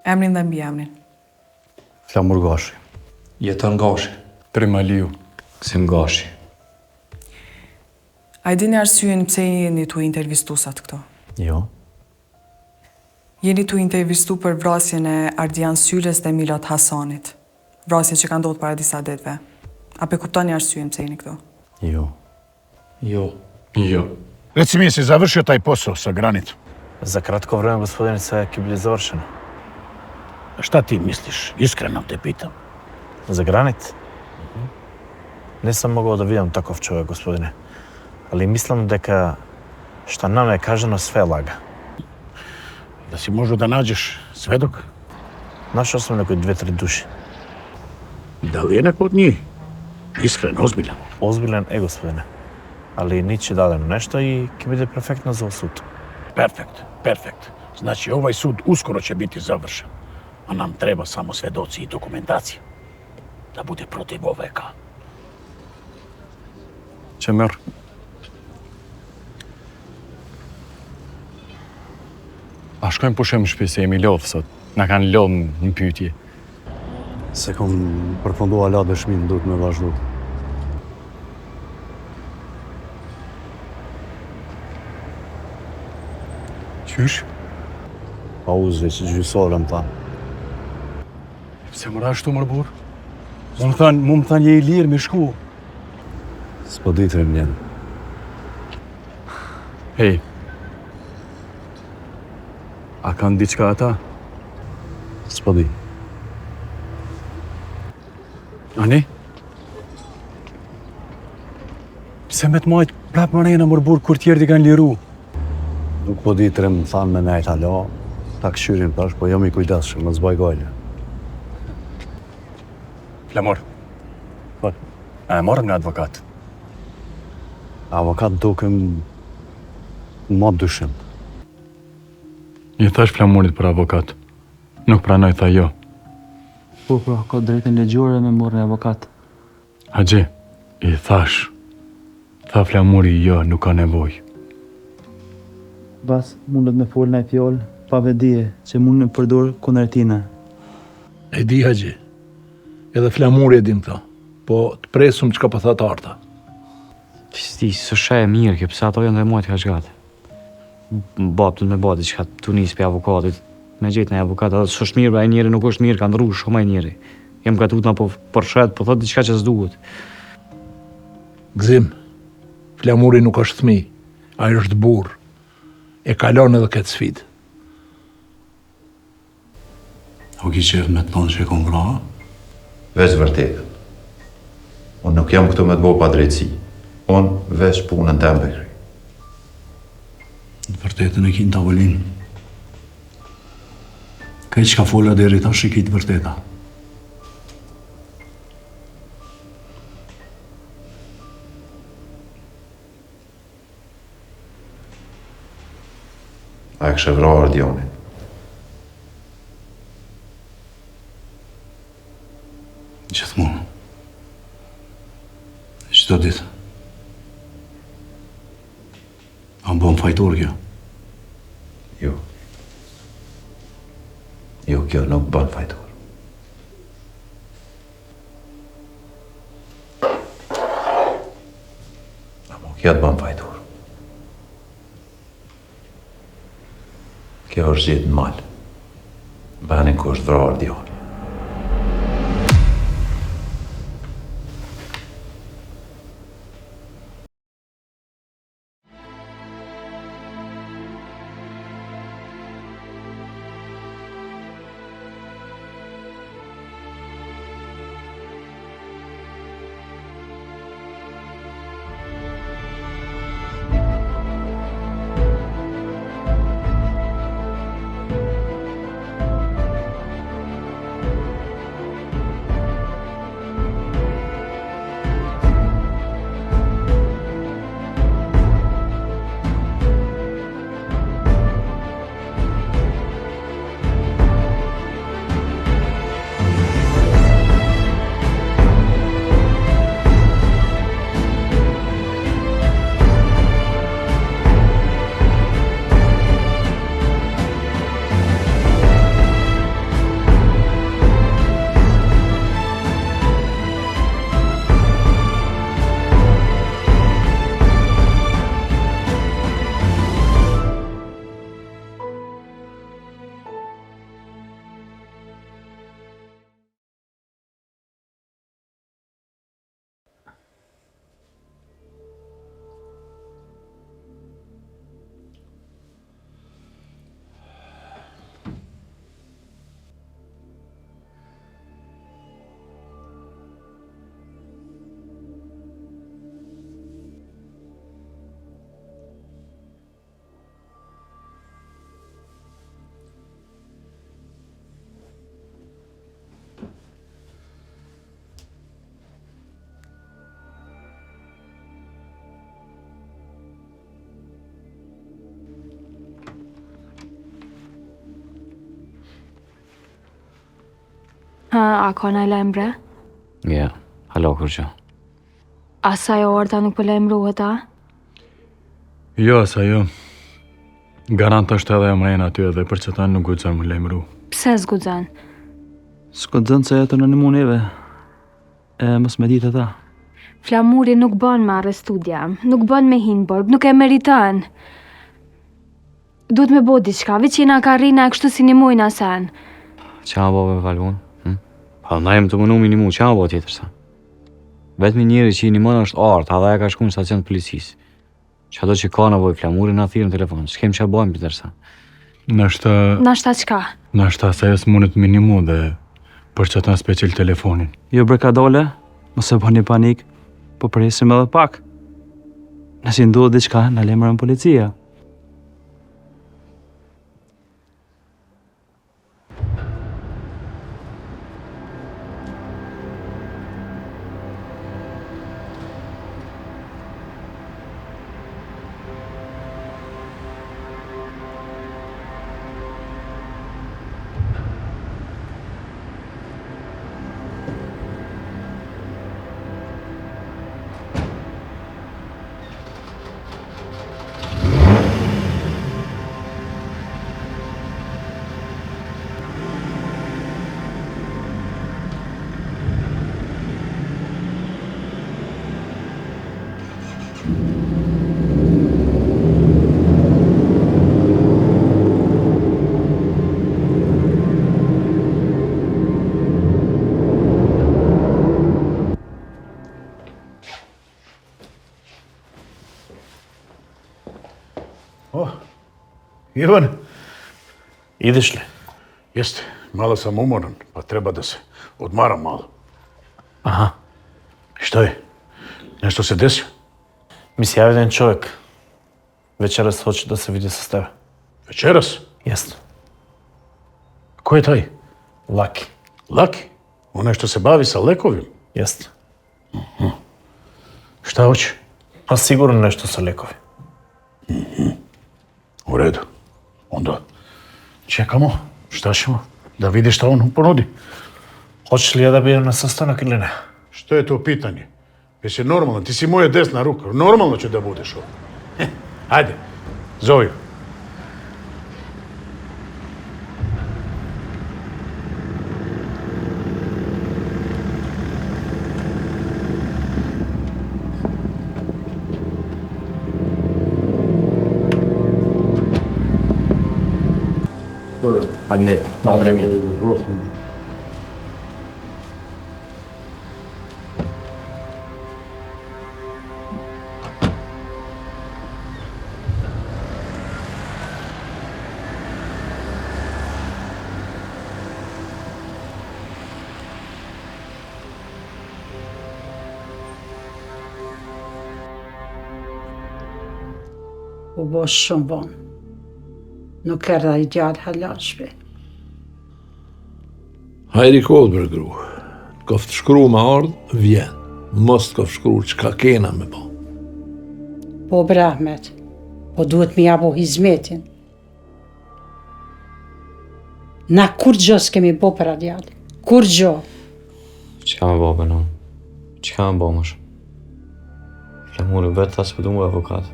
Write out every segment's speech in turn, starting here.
Emrin dhe mbiemrin. Flamur Gashi. Jeton Gashi. Trimaliu. Gzim Gashi. A i dini arsyeën pse jeni tu intervistusat këto? Jo. Jeni tu intervistu për vrasjen e Ardian Syles dhe Milat Hasanit. Vrasje që ka ndodhur para disa ditëve. A pe kuptoni arsyeën pse jeni këtu? Jo. Jo. Jo. Reci mi, si završio taj posao sa Granit? За кратко време, господин, sve je bilo završeno. Šta ti misliš? Iskreno te pitam. За Granit? Не sam mogao da vidim takov čovjek, gospodine. Ali mislim дека šta nam je kaženo sve laga. Da si možda da nađeš svedok? Našao sam nekoj 2-3 duši. Da li je neko od njih iskren, ozbiljan? Ozbiljan je, gospodine. Ali niće dadem nešto i će biti perfektno za sud. Perfekt. Znači, ovaj sud uskoro će biti završen. A nam treba samo svedoci i dokumentacija. Da bude protiv OVK. Që merr. A shkojmë pushim në shtëpi se jemi lodhë sot. Na kanë lodhë në pyetje. Se kom përfundua la dëshminë, duhet me vazhdu. Qysh? Pauze që gjysore më thanë. Se më ashtu mërë burë? Mu më thanë je i lirë me shku. S'po ditërim njën. Hej. A kanë diçka ata? S'po di. Ani? Pse me të majtë prapë më rejna mërë burë kur tjerë t'i kanë liru? Nuk po ditërim thanë me nejtë hala. Ta këshyrim tash, po jam i kujdesshëm, më zbaj gajle. Flamur. Po. A e marrëm në advokat? Avokat dukem më dyshim. I thash Flamurit për avokat. Nuk pranoj, tha jo. Po, pra, ka drejtën legjore me morë një avokat. Haxhi, i thash. Tha Flamuri jo, nuk ka nevojë. Bas mundet me folë në fjalë, pa vedije që mund në përdor kundër tina. E di, Haxhi. Edhe Flamuri e din këta. Po të presum çka po thatë Arta. Sti, së shë e mirë, kjo pëse ato janë dhe mojtë ka shgatë. Bapë të me bati që ka të nisë për avokatit, me gjithë në avokat, atë së është mirë, ba e njeri nuk është mirë, ka ndru shumë e njeri. Jem ka tutna po përshet, po thot diçka që s'duhet. Gzim, Flamuri nuk është fëmijë, ai është burr. E kalon edhe këtë sfidë. O ki qef me të thonë që e kom vra? Veç vërtetën. Unë nuk jam këtu me të bo pa drejtësi. Unë veç punën të mbekri. Në vërtetën e ki në tavolinë. Kaj që ka fola deri tash i ki të vërteta. A e kështë vra Ardionin. Gjithmonë. Çdo ditë. A më bën fajtor kjo? Jo. Jo, kjo nuk bën fajtor. Amo kjo të bën fajtor. Kjo është gjithë në malë. Benin ku është vra Ardion. A ka në lajmëre? Ja, halo kur që. Asaj orta nuk po lajmërohet, a? Jo, sa jo. Garant është edhe emrejnë aty edhe për që ta nuk guxon më lejmëru. Pse s'guxon? S'ko dënë se jetë në një muneve. Mos me ditë ta. Flamuri nuk bën me arrestu djam, nuk bën me hinë borg, nuk e meriton. Duhet me bo diçka, veç jena ka rina e kështu si një mujnë asen. Qa bo me falun? Pa na jem të mënu minimu, qa bo tjetër sa? Vetëmi njeri që i një mënë është artë, adha e ka shku në stacion të policisë. Qa do që ka nevoj flamuri na thirë në telefon, s'kem qa bojmë për tërsa. Nashta qka? Nashta se jesë mundet minimu dhe për që ta special telefonin. Jo bre ka dole, mos e bëni panik, po presim edhe pak. Nësi ndodhë diçka, në lemërën policia. Ivan, Ideš li? jeste, malo sam umoran, pa treba da se odmaram malo. Aha. Šta je? Nešto se desilo? Mi se javi jedan čovjek. Večeras hoće da se vidi sa tebe. Večeras? Jest. Ko je taj? Laki. Laki? Onaj što se bavi sa lekovima? Jest. Šta hoće? Pa sigurno nešto sa lekovi. U redu. Onda čekamo, šta ćemo? Da vidi šta on ponudi. Hoćeš li ja da bijem na sastanak ili ne? Što je to pitanje? Jesi normalno? Ti si moja desna ruka. Normalno će da budeš ovdje. Ajde, zovi. Ajde, dobro mi. U bo shumë vonë. Nuk erdha i gjallë halal shpe. Hajri kohë për gru. Ka shkru me ardhë, vjen. Mos ka shkru që ka kena me bo. Po bre Ahmet, po duhet mi jabo hizmetin. Na kur gjo s'kemi bo për adjallë. Kur gjo. Qka me bo për në? Qka me bo më shumë? Flamuri vetë ta s'pëdu mu avokat.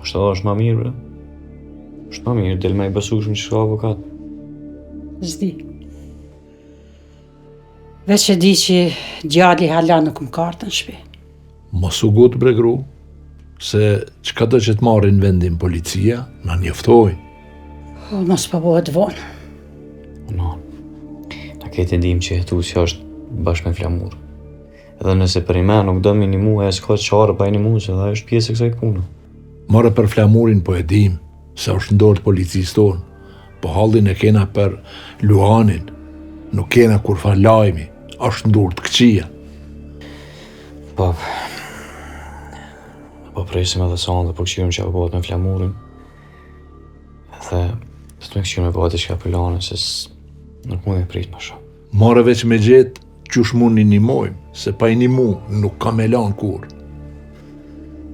Ashtë da është ma mirë, bre? është ma mirë, del me i besushme që shka avokat. Zdi. Veç e di që djalli hala nuk më kartën shpe. Mos u gotë bre gru, se qka të që të marrin vendin policia, na njoftoj. O, mos pa bëhet vonë. No, ta kete dim që jetu si është bashkë me Flamur. Edhe nëse për i me nuk do minimu e s'ka qarë pa i një mu, se dhe është pjesë e kësaj punë. Mare për Flamurin po e dim, se është ndorë policisë tonë, po hallin e kena për Luanin, nuk kena kur fa lajmi, është ndorë të këqia. Po presim edhe sonë dhe po këshirëm që bëhet me Flamurin. Edhe të të me këshirëm e bëhet i shka për lane, se nuk mu e prit më shumë. Mare veç me gjetë, qush mu një mojmë, se pa i një mu nuk ka me lanë kur.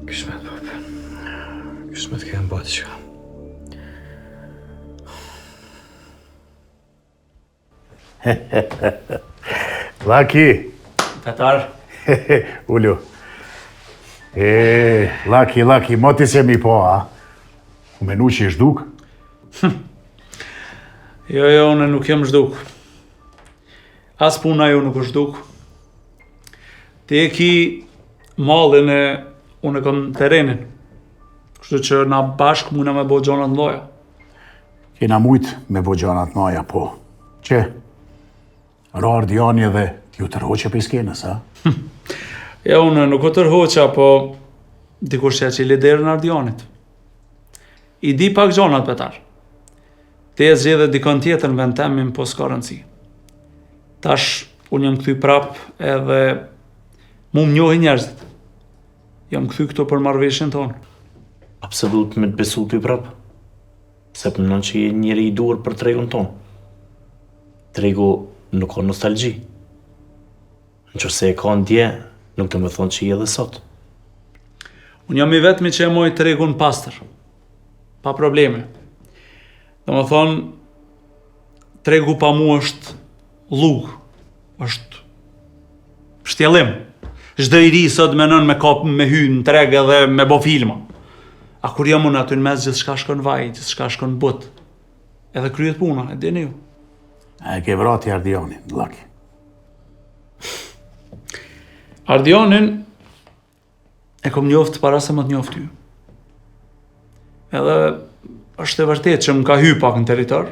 Kismet, papë. Kismet kemë bëhet i shka. Laki, Petar, ullu. Laki, moti se mi po, a? U menu që i shduk? Jo, unë nuk jam zhduk. As puna jo nuk është zhduk. Ti e ki mallin e unë e kam terenin. Kështu që na bashk muna me bo gjonat ndoja. Kena mujt me bo gjanat noja, po. Që? Ra Ardiani edhe t'ju tërhoqe për skenës, a? Ja, unë nuk o tërhoqa, po dikush që e liderën Ardianit. I di pak gjonat, Petar. Ti e zgjedhe dikon tjetër në vend temin, po s'ka rëndësi. Tash, unë jam kthy prap edhe mu më njohin njerëzit. Jam kthy këto për marrëveshjen tonë. a pse duhet me të besu ty prap? Se përmënon që je njeri i duhur për tregun tonë. Tregu nuk ka nostalgji. Në qëse e ka ndje, nuk të me thonë që je dhe sot. Unë jam i vetmi që e moj tregun pastër. Pa probleme. Do më thonë, tregu pa mu është lugë, është shtjellim. Çdo i ri sot menon me kap me hy në treg edhe me bo filma. A kur jam unë aty në mes gjithçka shkon vaj, gjithçka shkon but. Edhe kryet puna, e dini ju. E ke vrati Ardianin, Laki. Ardianin e kom njoft para se më të njoft ty. Edhe është e vërtet që më ka hy pak në territor,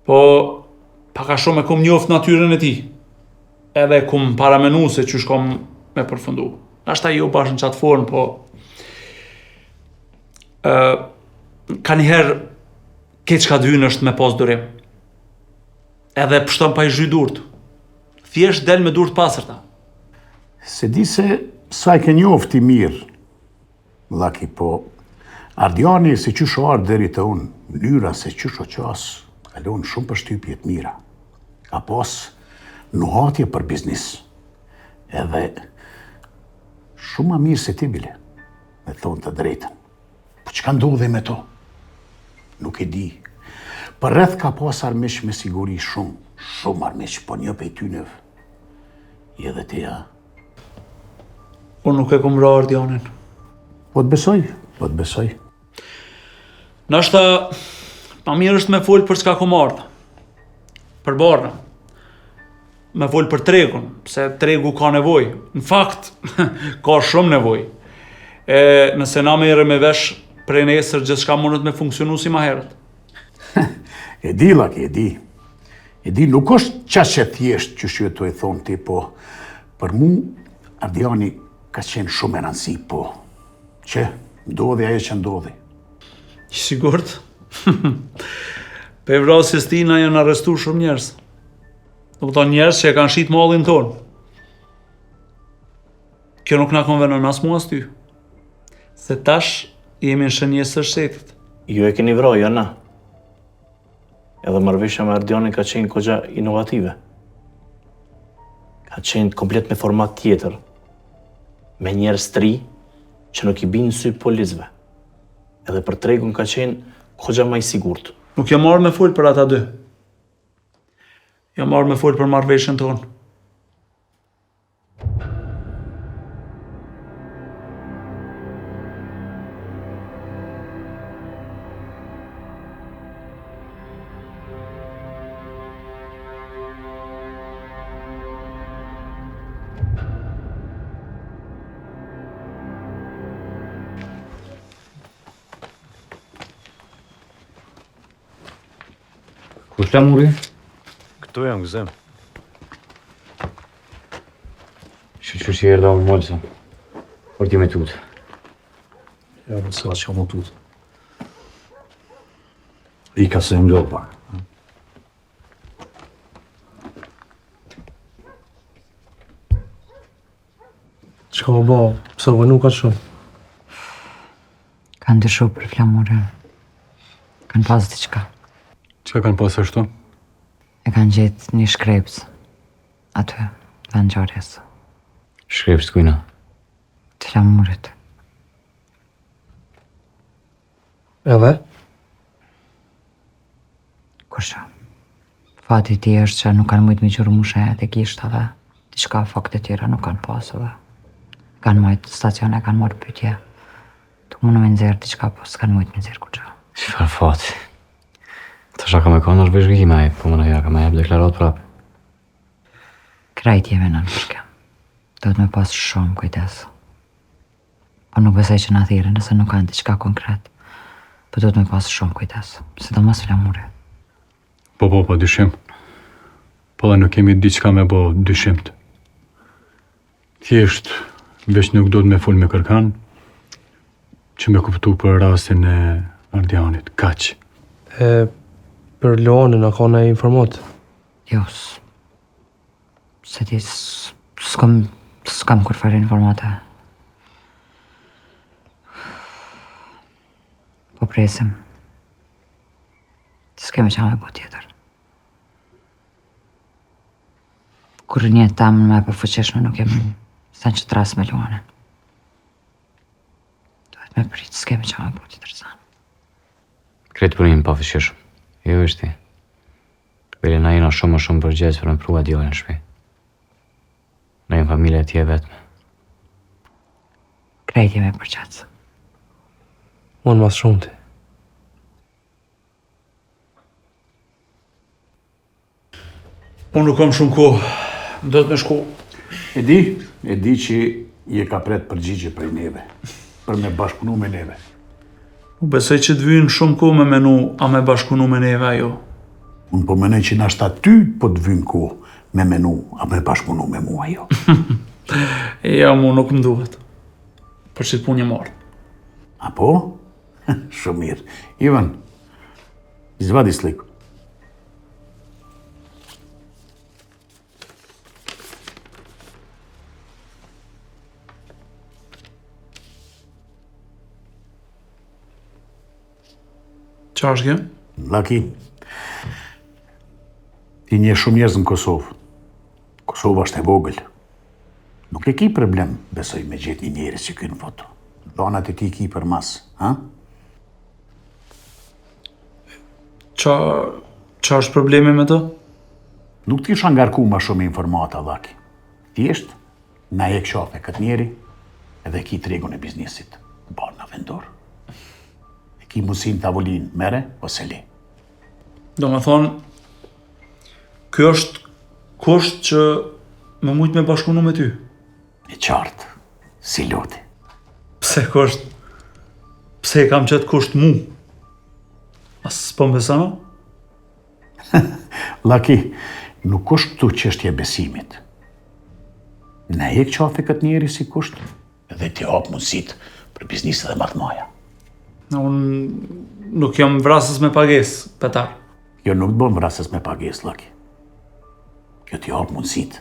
po pak a shumë e kom njoft natyrën e tij. Edhe kom paramenu se që shkom me përfundu. Ashta jo bashkë në qatë formë, po ka njëherë keq ka dynë është me pas durim. Edhe pështon pa i zhy durt. Thjesht del me durt pasërta. Se di se sa e ke njofti mirë, Laki, po Ardiani se qysh o ardë deri të unë, mënyra se qysh o qas, kalon shumë për shtypjet mira. Ka pas nuhatje për biznis. Edhe shumë ma mirë se ti bile, me thonë të drejtën. Po që ka ndodhe me to? Nuk e di. Për rreth ka pas armish me siguri shumë armish, po një pej tynëv. Je dhe ti, a? Unë nuk e kom ra Ardianin. Po të besoj. Nashta, ma mirë është me folë për çka kom ardhë. Për barna. Me folë për tregun, se tregu ka nevoj. Në fakt, ka shumë nevoj. Nëse na merre me vesh prej nesër gjithçka mundet me funksionu si ma herët. E di, Laki, e di. E di, nuk është qashe thjesht që shqytu e thonë ti, po për mu, Ardiani ka qenë shumë e rëndësi, po që ndodhi ajo që ndodhi. I sigurt? Pe vrasjes tina janë arrestu shumë njerëz. Do të thonë njerëz që e kanë shit mallin tonë. Kjo nuk na konvenon as mua as ty. Se tash jemi në shënjes së shtetit. Ju e keni vrojë, jo na. Edhe marrëveshja me Ardianin ka qenë kogja inovative. Ka qenë komplet me format tjetër. Me njerëz të ri që nuk i binë sy policëve. Edhe për tregun ka qenë kogja më i sigurt. Nuk jam marrë me folë për ata dy. Jam marrë me folë për marrëveshjen tonë. Ku shta muri? Këtu jam gëzim. Që që erë da më molësa. Por ti me tutë. Ja, më s'ka që më tutë. I ka se më do pak. Qka më ba, pëse vë nuk ka shumë? Kanë dyshu për flamurën. Kanë pas diçka. Që kanë pas ashtu? E kanë gjetë një shkrepës. Aty, dhe në gjarjes. Shkrepës të kujna? Të flamurit. Edhe? Kusha. Fati ti është që nuk kanë mujtë me gjurë mushet e gishtave. Diçka fakte tjera nuk kanë pasove. Kanë mujtë stacione, kanë marrë pytje. Tuk mundu me nëzirë diçka, po s'kanë mujtë me nëzirë kuqa. Çfarë fati? Të shaka me konë është bëshgime, po më në hera ka me jep deklarat prapë. Krajt jeve në nërshke. Do të me pas shumë kujtes. Po nuk besoj që në thirë nëse nuk kanë diçka konkret. Po do të me pas shumë kujtes. Se do mos flamure. Po, dyshim. Po dhe nuk kemi diçka me bo dyshimt. Thjesht, veç nuk do të me full me kërkan, që me kuptu për rastin e Ardianit, kaq. E për Luanin, a ka në informat? Jo, se ti s'kam kur farë informata. Po presim. S'kemi qa me bo tjetër. Kur një tamë me përfuqeshme nuk jem sen që tras me Luanin. Duhet me pritë, s'kemi qa me bo tjetër sanë. Kretë punim pa fëshishëm. Jo është ti. Bile na jena shumë përgjegjës për me prua djallin shpi. Na jenë familje tje vetme. Krejt jemi përgjatës. Unë mas shumë ti. Unë nuk kam shumë kohë. Do të me shku. E di që je ka pret përgjigje prej neve, për me bashkëpunu me neve. U besoj që të vynë shumë kohë me menu, a me bashkëpunu me neve ajo. Unë po menoj që nashta ty po të vynë kohë me menu, a me bashkëpunu me mua jo. Ja, mu nuk më duhet. Për që të punë një marë. Apo? Shumë mirë. Ivan, izvadi sliku. Qa është kjo? Laki, ti një shumë njerëz në Kosovë. Kosova është e vogël. Nuk e ki problem, besoj, me gjetë një njerëz që kënë foto. Donat e ti ki për mas, ha? Qa është problemi me të? Nuk ti isha ngarku ma shumë informata, Laki. Thjesht, na e këshafe këtë njeri edhe ki tregun e biznesit. Barë në vendor. Ki musin tavolin, mere ose li. Do me thonë, kjo është kusht që me mujtë me bashkëpunu me ty. E qartë, si loti. Pse kusht? Pse e kam qëtë kusht mu? As s'po më besano? Laki, nuk është tu çështje besimit. Na e qafe këtë njeri si kusht edhe ti hap mundësit për biznisë dhe martmaja. Unë nuk jam vrasës me pagesë, Petar. Jo nuk bëm vrasës me pagesë, Laki. Kjo t'i hap mundësit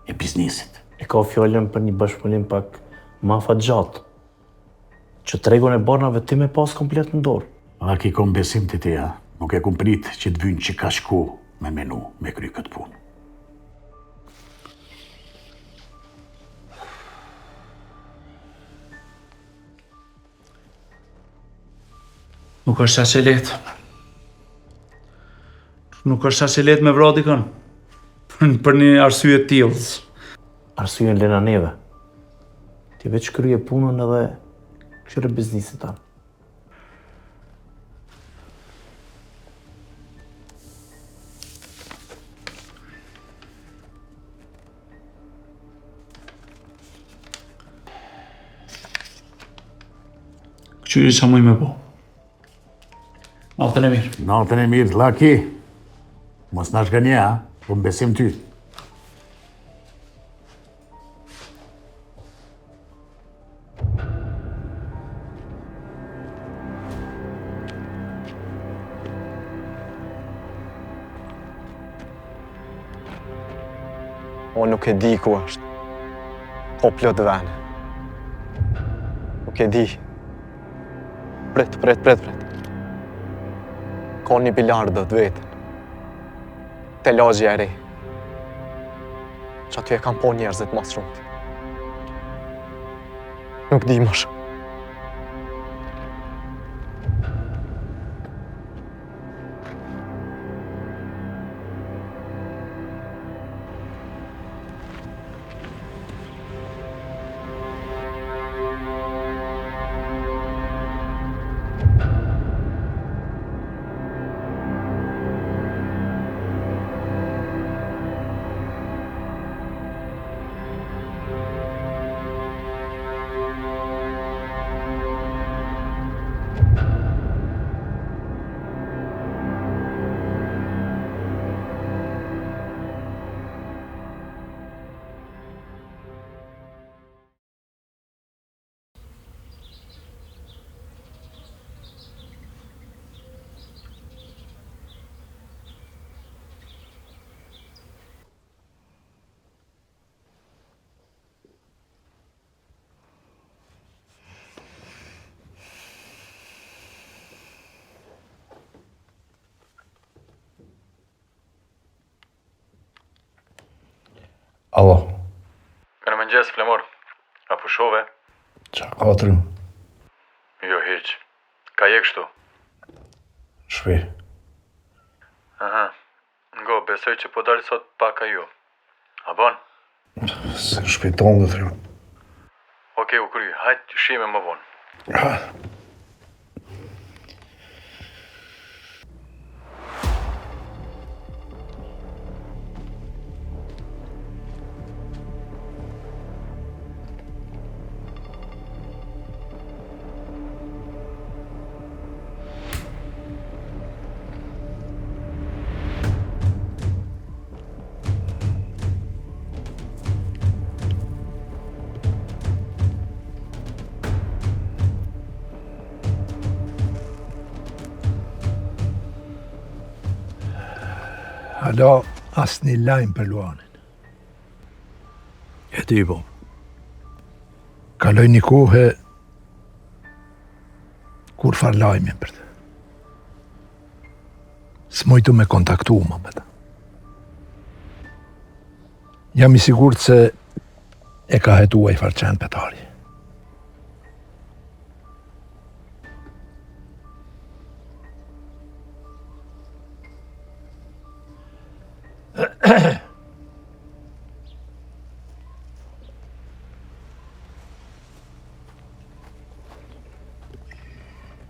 e biznisit. E ka fjallën për një bashkëpunim pak ma fat gjatë, që tregun e barnave ti me pas komplet në dorë. Laki, kom besim të teja, nuk e kom prit që t'vynë që ka shku me menu me kry këtë punë. Nuk është aq e lehtë. Nuk është aq e lehtë me vrati kënë. Për një arsye tillë. Arsyen lena neve. Ti veç kryje punën edhe këshire biznisit tanë. Këqyri që muj me po. Natën e mirë. Natën e mirë, Laki. Mos nash gënje, ha? Po më besim ty. Unë nuk e di ku është. Po plot vene. Nuk e di. Pret. Ka një bilardë të vetën. Te lagja e re. Që aty e kam po njerëzit mas shumëti. Nuk di më shumë. Alo. Kanë mëngjes, Flamur. A pushove? Qa katrim? Jo, hiq. Ka je kështu? Shpi. Aha. Ngo, besoj që po dalë sot pak a ju. A bon? Se shpiton dhe thrim. Oke, u kry. Hajt, shime më vonë. Hala asë një lajmë për Luanin. E ti po. Kaloj një kohë kur far lajmin për të. S'mojtu me kontaktu ma me ta. Jam i sigurt se e ka hetua i farqen petari.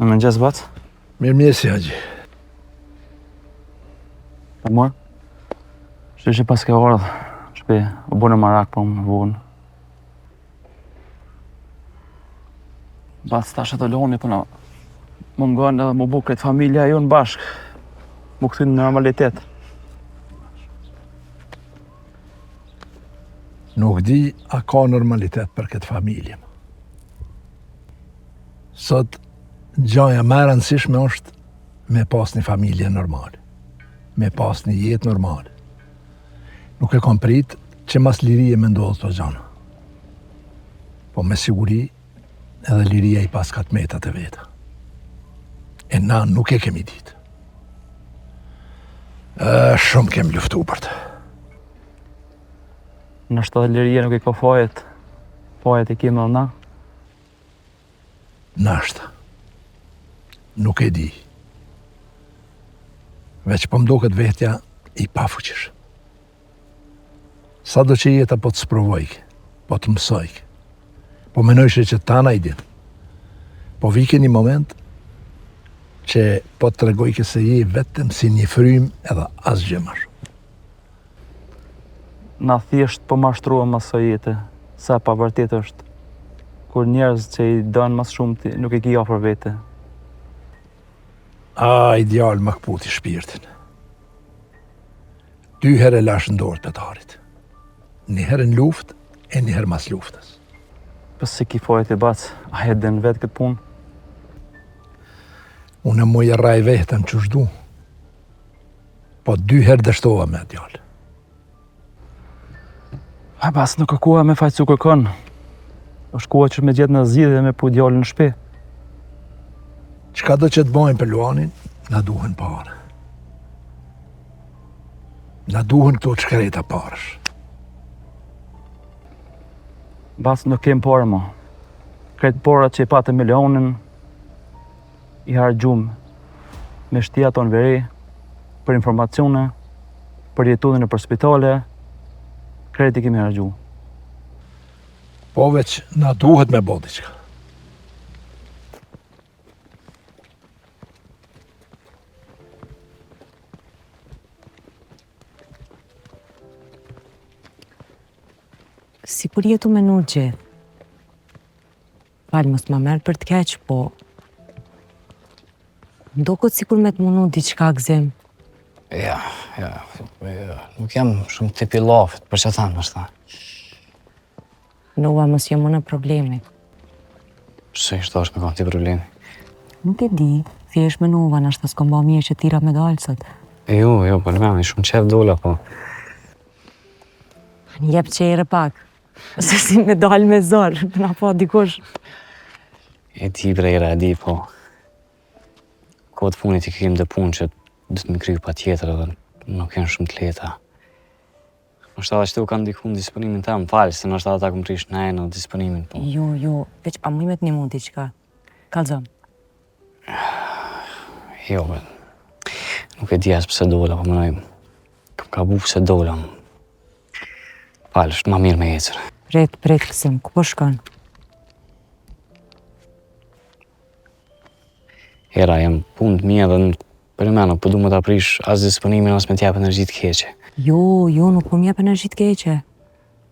Në mëngjes, bac? Mirë mjesi, Haji. Flamur? Shtë që pas ke ardhë, shpe, u bënë marak po më vonë. Bac, tash e të loni, po në më ngonë edhe më bu këtë familja ju në bashkë. Më këthy në normalitet. Nuk di a ka normalitet për këtë familje. Sot, gjaja më e rëndësishme është me pas një familje normal, me pas një jetë normal. Nuk e kom prit që mas lirie me ndodhë të gjana. Po me siguri edhe liria i pas ka të metat e veta. E na nuk e kemi ditë. Shumë kemi luftu për të. Nështë edhe liria nuk i ka fajet i kemi dhe na? Nështë. Nuk e di. Veç po mdo këtë vetja i pafuqish. Sa do që jeta po të sprovojke, po të mësojke, po menojshë që tana i din. Po vike një moment që po të tregojke se je vetëm si një frym edhe asgjë më shumë. Na thjesht po mashtruam mas së jete, sa pa vërtet është, kur njerëz që i dënë mas shumë ti nuk e ki afër vete. Ideal më këputi shpirtin. 2 herë e lash në dorë petarit. 1 herë në luft e 1 herë mas luftës. Pës si ki fajet i bac, a e den vetë këtë punë? Unë më i rraj vetëm që shdu. Po 2 herë dështova me djallë. A bas nuk e koha me faqë cu kërkon. është koha që me gjetë në zgjidhje dhe me pu djallën në shtëpi. Çka do që të bojnë për Luanin, na duhen parë. Na duhen këto çkareta parësh. Bas nuk kem parë mo. Kretë parat që i patë milionin, i hargjum me shtia tonë veri, për informacione, për jetudhin e për spitale, kretë i kemi hargju. Po veç na duhet me bo diçka. Si kur jetu me nuk gjithë. Falë, mos ma merë për të keq, po... Ndokët si kur me të munu diçka gëzim. Ja, nuk jam shumë tipi lafët, për që thamë është ta. Nova mos jam në problemi. Pse ishtë është me kanë ti problemi? Nuk e di, thjesht me Nova, nështë s'kom ba mirë që tira me dalë sot. Jo, po në me shumë qef dola, po. Njep qere pak. Se si me dalë me zorë, na pa dikush. E di brejra, e di, po. Kohët funit i kemë dhe punë që dhëtë me kryu pa tjetër edhe nuk janë shumë të leta. Nështë edhe që u kanë diku në disponimin të më falë, se nështë edhe ta këmë prish në në disponimin, po. Jo, veç a mu imet një mund t'i qka. Kalzom. Jo, nuk e di as pëse dola, po mënoj, kam ka bu pëse dola. Falë, është ma mirë me ecër. Pret, kësim, ku po shkon? Hera, jam punë të mija dhe në përmenu, po du më t'a prish as disponimin, as me t'jap energji të keqe. Jo, nuk po m'jep energji të keqe.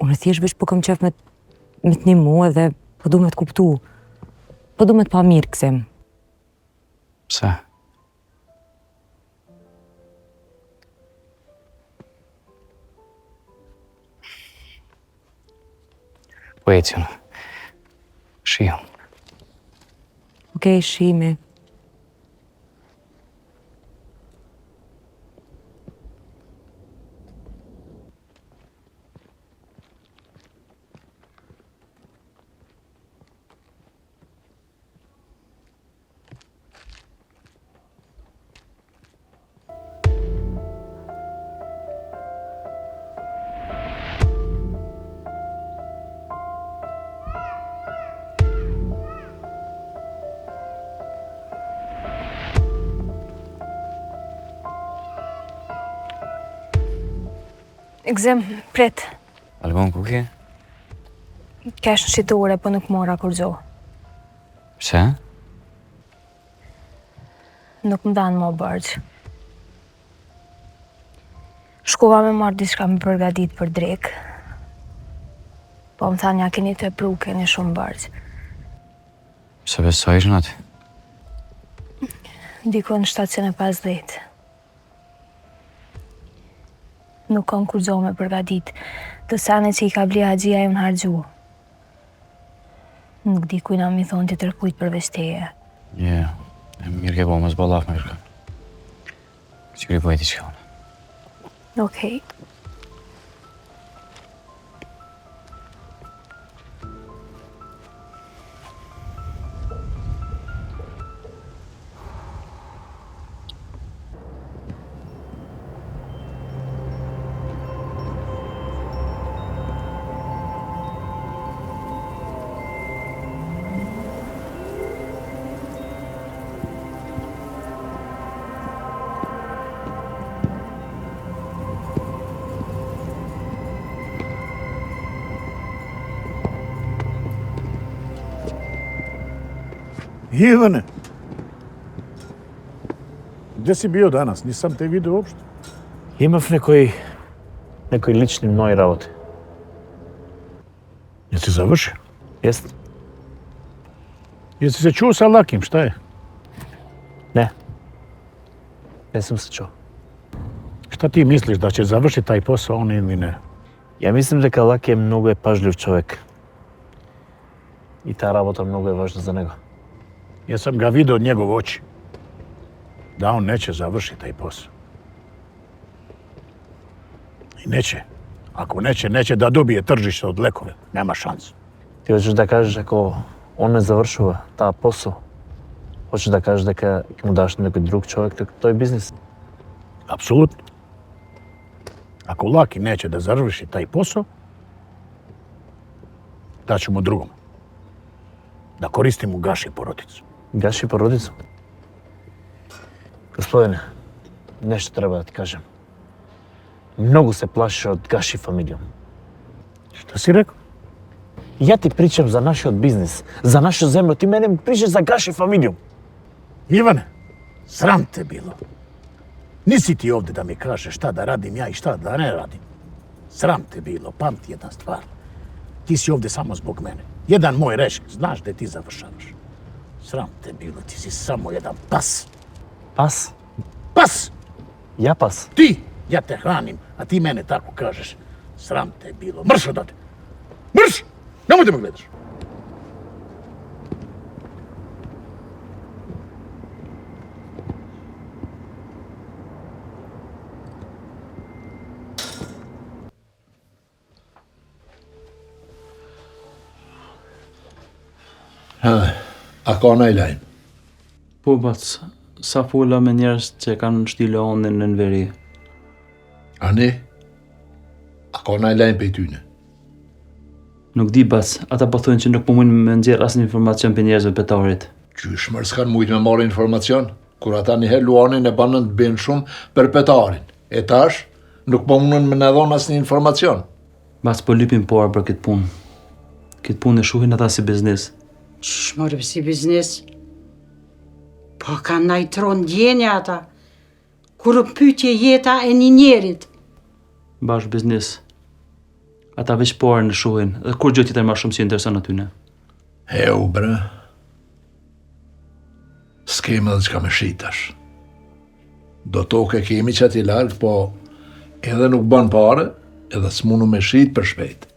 Unë thjesht veç po kam qef me t'ni mu edhe po du me t'kuptu. Po du me t'pa mirë kësim. Pse? Po ecjën. Shihon. Okej, shihemi. Gzim, prit. Albon, ku ke? Kesh në shitore, po nuk mora kur gjo. Pse? Nuk më danë më bërgjë. Shkova me marrë diçka me përgatit për drek. Po më thanë ja keni të pru, keni shumë bërgjë. Pse besoj ishën aty? Diko në 750. Nuk kam kur gjo me përgatit. Të sane që i ka bli haxhia ju në hargju. Nuk di kujna mi thonë të tërkujt për vështeje. Je, mirë ke po, mos ballaf me shka. Qyri po e ti qka. Okej. Ivane, gdje si bio danas? Nisam te vidio uopšte. Имав некој лични мои работи. Jesi završio? Jest? Jesi se čuo sa Lakim, šta je? Ne. Ne sam se čuo. Šta ti misliš, da će završiti taj posao on ili ne? Ja mislim дека Лаки е многу пажлив човек. И таа работа многу е важна за него. Ja sam ga vidio od njegov oči. Da on neće završiti taj posao. I neće. Ako neće da dobije tržište od lekove. Nema šansu. Ти хочеш да кажеш ако он не завршува таа посол, хочеш да кажеш дека ќе му даш некој друг човек тој бизнес? Apsolutno. Ako Laki neće da završi taj posao, daću mu drugom. Da koristim u gaši porodicu. Гаши породица? Господине, нешто треба да ти кажем. Многу се плашиш од гаши фамилија. Šta si rekao? Ја ти причам за нашиот бизнес, за наша земја, ти мене ми причаш за гаши фамилијум. Ivane, sram te bilo. Nisi ti ovdje da mi kažeš šta da radim ja i šta da ne radim. Sram te bilo, pamti jedna stvar. Ti si ovdje samo zbog mene. Jedan moj rešk, znaš da ti završavaš. Sram te bilo, ti si samo jedan pas. Pas? Pas! Ja pas? Ti! Ja te hranim, a ti mene tako kažeš. Sram te bilo. Mrš odavde! Mrš! Nemoj da me gledaš! Ako ona i lajmë? Po, bac, sa fola me njerës që kanë shtile ondin në veri. A ne? Ka na e lejnë për tyne. Nuk di bas, ata po thonë që nuk po mund me nxjerr asnjë informacion për njerëzve betarit. Qysh mërë s'kan mujtë me marrë informacion, kur ata njëherë Luanin e banën të bënë shumë për petarin. E tash, nuk po mundën me në dhonë asnjë informacion. Bas po lypin parë për këtë punë. Këtë punë e shuhin ata si biznes. Shmërë si biznes. Po ka najtron djenja ata. Kur pyetje jeta e një njerit. Bash biznes. Ata veç parë në shuhin, dhe kur gjë tjetër ma shumë si intereson atyne. Heu, bre. S'kemi edhe qka me shitash. Do toke kemi që ati largë, po edhe nuk bën pare, edhe s'munu me shit për shpejt.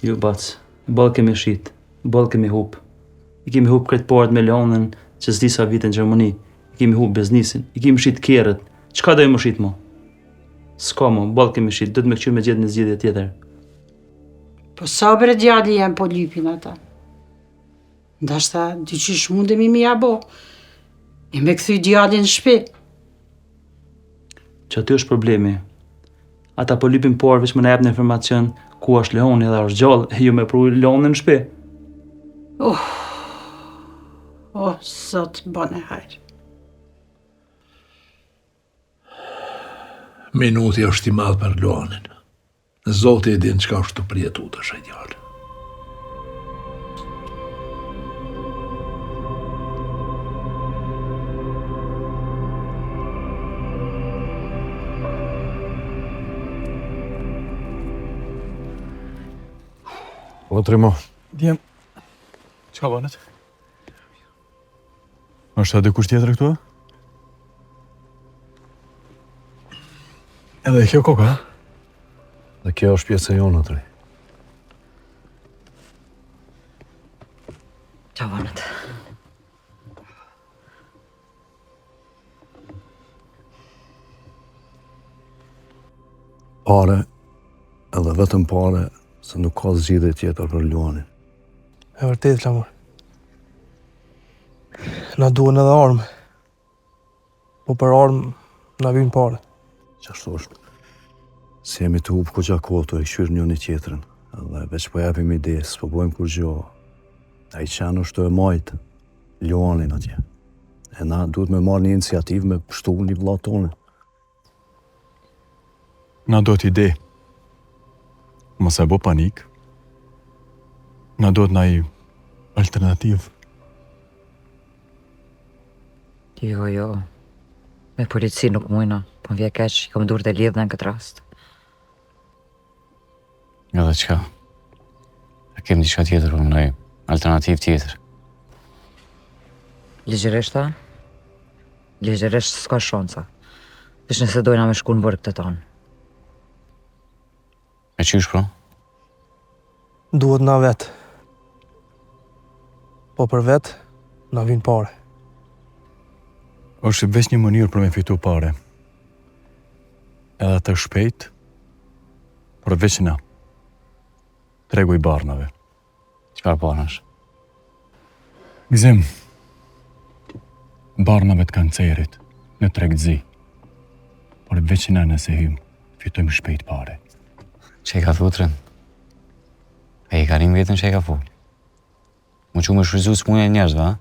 Jo, bac, ballë kemi shit, ballë kemi hup. I kemi hup këtë parët me Leonin që s'di sa vite në Gjermani. I kemi hup biznisin, i kemi shit kerët. Qka do i më shit mo? S'ka mo, ballë kemi shit, do të me këqyr me gjithë një zgjidhje tjetër. Po sa bre djali janë po lypin ata. Ndashta dyqysh mundemi mi abo. E me këthy djalin në shpi. Që aty është problemi. Ata po lypin parë veç më na jep në informacion ku është Leoni dhe është gjallë, e ju me pru Leonin në shpi. Zot bane hajrë. Minuti është i madh për Luanin. Zoti e din çka është të përjetu të shë djalë. O, Trimo. Djem, qka banet? Është edhe kusht tjetër këtu? Edhe kjo koka? Dhe kjo është pjesë e jonë, atëri. Qa vanët? Pare, edhe vetëm pare, se nuk ka zgjidhje tjetër për Luanin. E vërtet, Flamur. Na duhen edhe armë. Po për armë, na vinë pare. Qashtu është. Si jemi të hupë koqa koto e këshyrë njën i tjetërën. Edhe veç po japim ide, s'po bojmë kur gjo. A i qanë është të e majtë Luanin atje. E na duhet me marrë një iniciativë me pështu një vlla tonë. Na do t'ide. Mos e bo panik. Na do t'na i alternativë. Jo. Me polici nuk mujna, po më vje keq, i kom dur të lidhë në këtë rast. Edhe qka? A kem diçka tjetër, po mënoj alternativ tjetër. Ligjërisht, a? Ligjërisht s'ka shanca. Veç nëse dojna me shku në bërë këtë tonë. E qysh, pro? Duhet na vetë. Po për vetë, na vinë pare. Është veç një mënyrë për me fitu pare. Edhe të shpejt, për veç na. Tregu i barnave. Qëfar barnash? Gzim, barnave të kancerit në tregëzi. Por veç na nëse hym, fitojmë shpejt pare. Që e ka thutrën? E i ka rim vetën që e ka fu. Mu që me shfryzu s'mune e njerëzve, a?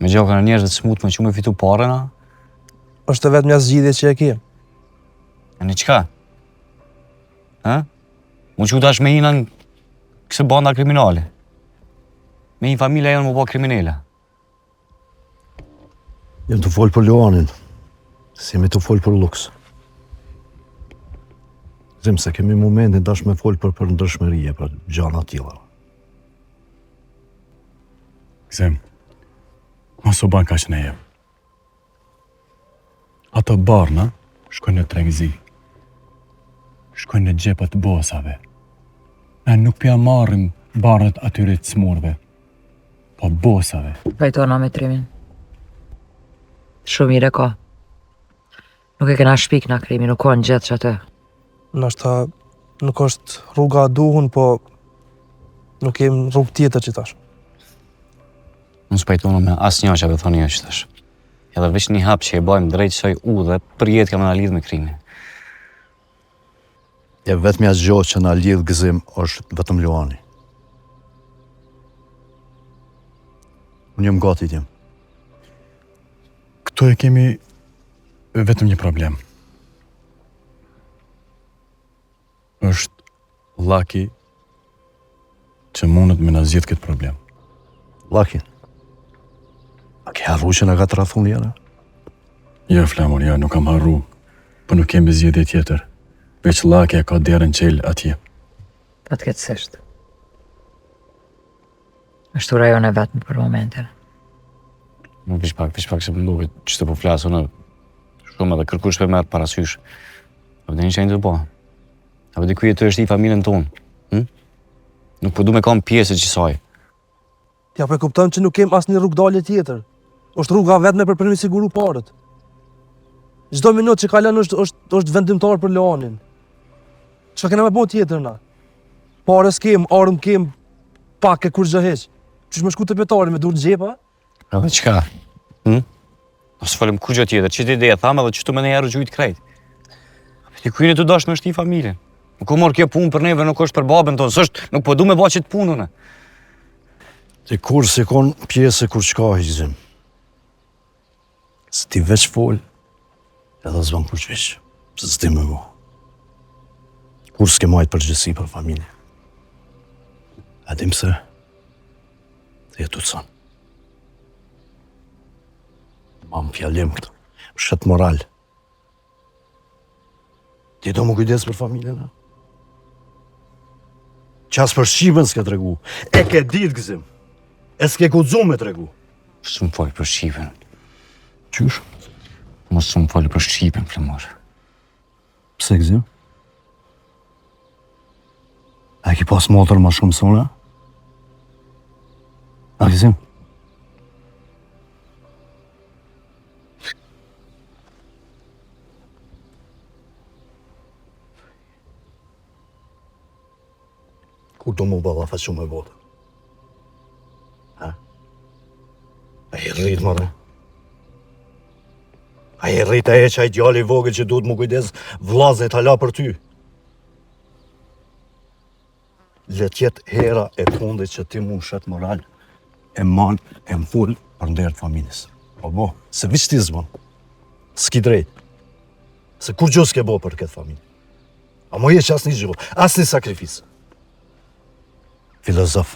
Me gjoka në njerëzve të smut me që me fitu pare, na? Është të vetë mja zgjidhje që e kiem. E në qka? Ha? Mu që tash me hina në kësë banda kriminale. Me hinë familja jonë më po kriminela. Jem të folë për Luanin, si jemi të folë për luks. Zim, se kemi momentin dash me folë për ndërshmërije, për gjana tjela. Gzim, mos u ban kaq neje. Ato barna shkojnë në tregëzi. Shkojnë në gjepat bosave. Ne nuk pja marrim barët atyre të smurve, po bosave. Pajtona me trimin. Shumë mire ka. Nuk e kena shpik na krimi, nuk ka në gjithë që atë. Nashta nuk është rruga duhun, po nuk kem rrugë tjetër që tash. Unë s'pajtonu me asë një që abe thoni jo që tash. Edhe veç një hap që e bajmë drejt qësoj u dhe për jetë kam në lidhë me krimin. E vetmja gjë që na lidh gëzim është vetëm Luani. Unë jam gati t'jem. Këtu e kemi vetëm një problem. Është Laki që mundet me na zgjidh këtë problem. Laki, a ke harru që na ka të rathun jena? Jo, Flamur, jo, nuk kam harru, po nuk kemi zgjedhje tjetër. Veç Laki e ka derën qel atje. Fatkeqësisht. Është ura jone vetëm për momentin. Nuk vish pak që më duket që të po flasë, në shumë edhe kërkush për merë parasysh. A përdi një qenë të po? A përdi kuj e të është i familjen tonë? Nuk po du me kam pjesë që saj. Ja po e kupton që nuk kem asnjë rrugë dalje tjetër. Është rruga vetme për mi siguru parët. Çdo minutë që kalon është vendimtar për Leonin. Çka kena me bëu tjetër na? Parë s'kem, armë kem, pak e kur gjë heq. Qysh më shku të petari me dur në gjepa? Dhe qka? Nësë falim kur gjë tjetër, që ti ideja thamë edhe që tu me ne jarë gjujt krejt. Ti kujnë të dash me shti familjen. Nuk ku morë kjo punë për neve, nuk është për babën tonë, sështë nuk po du me ba qëtë punën. Ti kur se kon pjesë kur qka hizim. Se ti veç fol, edhe zban kur qveq, se s'ti me mo. Kur s'ke majtë përgjësi për familje. A dim se, të jetu të sanë. Ma më fjallim këtë, më shetë moral. Ti do më kujdes për familjen, ha? Qas për Shqipën s'ke tregu, e ke ditë gëzim, e s'ke kudzu me tregu. Së më falë për Shqipën. Qysh? Mos së më falë për Shqipën, Flamur. Pse gëzim? A ki pas motor ma shumë sona? A gëzim? Kur do më bëlla fa shumë e botë? Ha? A i rrit, mëre? A i rrit e që a i djali vogël që duhet më kujdes vlazën e t'ala për ty? Letjet hera e fundit që ti mund shetë moral, e man, e mfull për nderë të familjes. Po bo, se vich ti zbon, s'ki drejt. Se kur gjo s'ke bo për këtë familje. A mo je që asni gjo, asni sakrifisë. Filozof.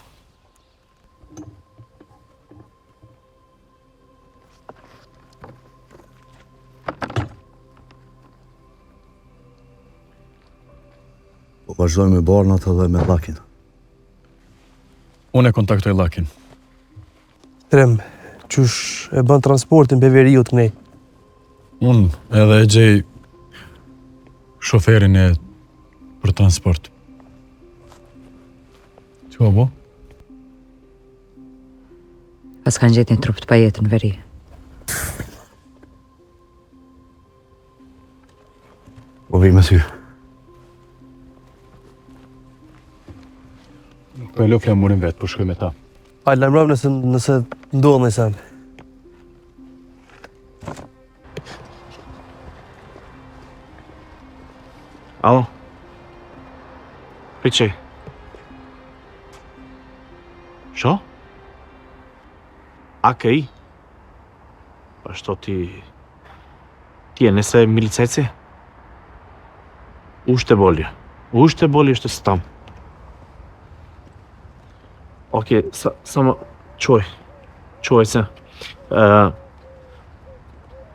Po vazhdoj me Barnat edhe me Lakin. Unë e kontaktoj Lakin. Trem, qysh e bën transportin për veriut kënej? Unë edhe e gjej shoferin e për transport. Që bo? Pas kanë gjetë një trup të pajetë në veri. Po vi me ty. Po e lo Flamurin vetë, po shkoj me ta. Hajde, lajmërohem nëse ndodh në sen. Alo? Priqej? Što? Окей. Pa što ti je не се милицейци? Уште болje što si tam. Окей, само čuvaj se.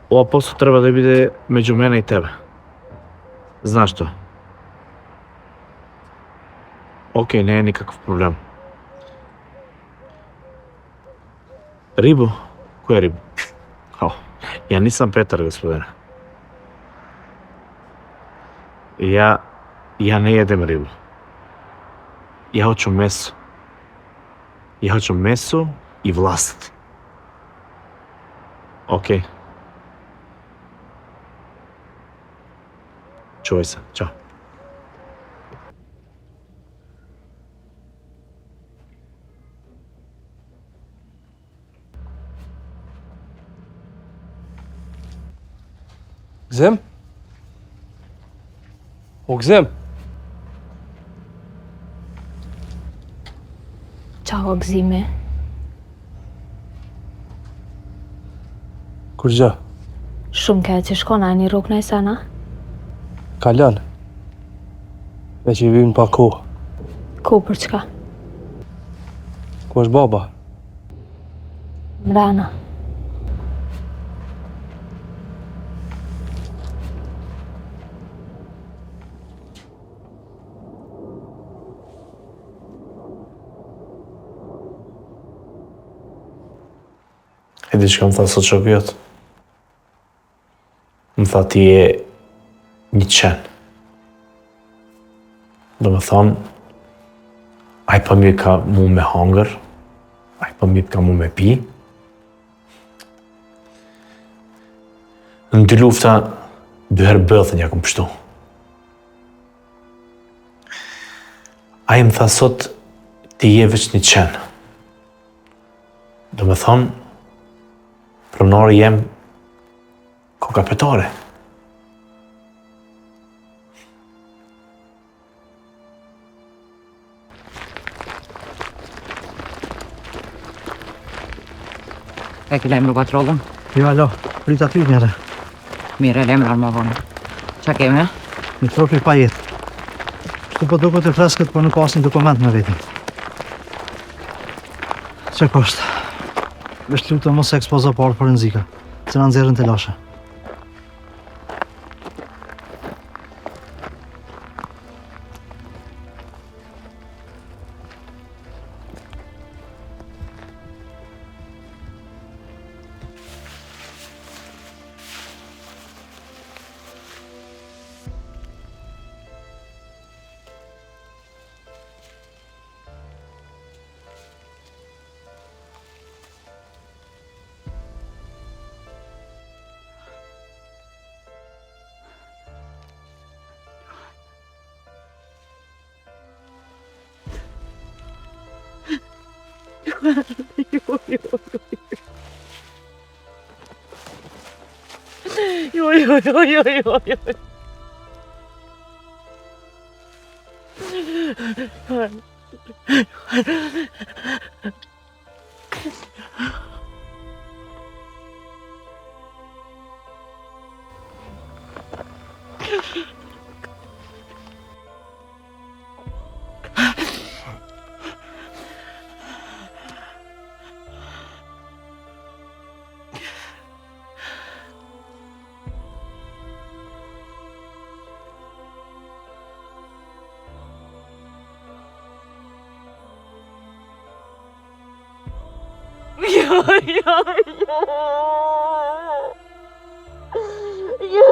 Ova posao treba da bude među mene i tebe. Znaš to? Окей, не е никакъв проблем. Рибо? Коя рибо? Ja nisam Petar, gospodine. Ja ne jedem ribu. Ja hoću meso. Ja hoću meso i vlast. Okej. Čuvaj se, čao. Gëzim? O, gëzim? Qa o gëzimi? Kur gjë? Shumë ke që shkona e një rrugë në sana? Kalon. Me që i vim pa kohë. Ku për çka? Ku është baba? Mrana. E di që më tha sot që vjetë. Më tha ti e një qenë. Do me thonë, aj për mirë ka mu me hangër, aj për mirë ka mu me pi. Në dy lufta, dyherë bëthën ja këm pështu. Aj më tha sot, ti je veç një qenë. Do me thonë, pronari jem koka petare. E ki lejmë patrollën? Jo, alo, prita ty njëre. Mire, lemrar më vonë. Qa keme? Një tropi pa jetë. Shtu po duke të freskët, po nuk ka asnjë dokument me vetin. Që kështë? Vesh lutë mos e ekspozo parë forenzika, se në nxerrën të lashe. Jo.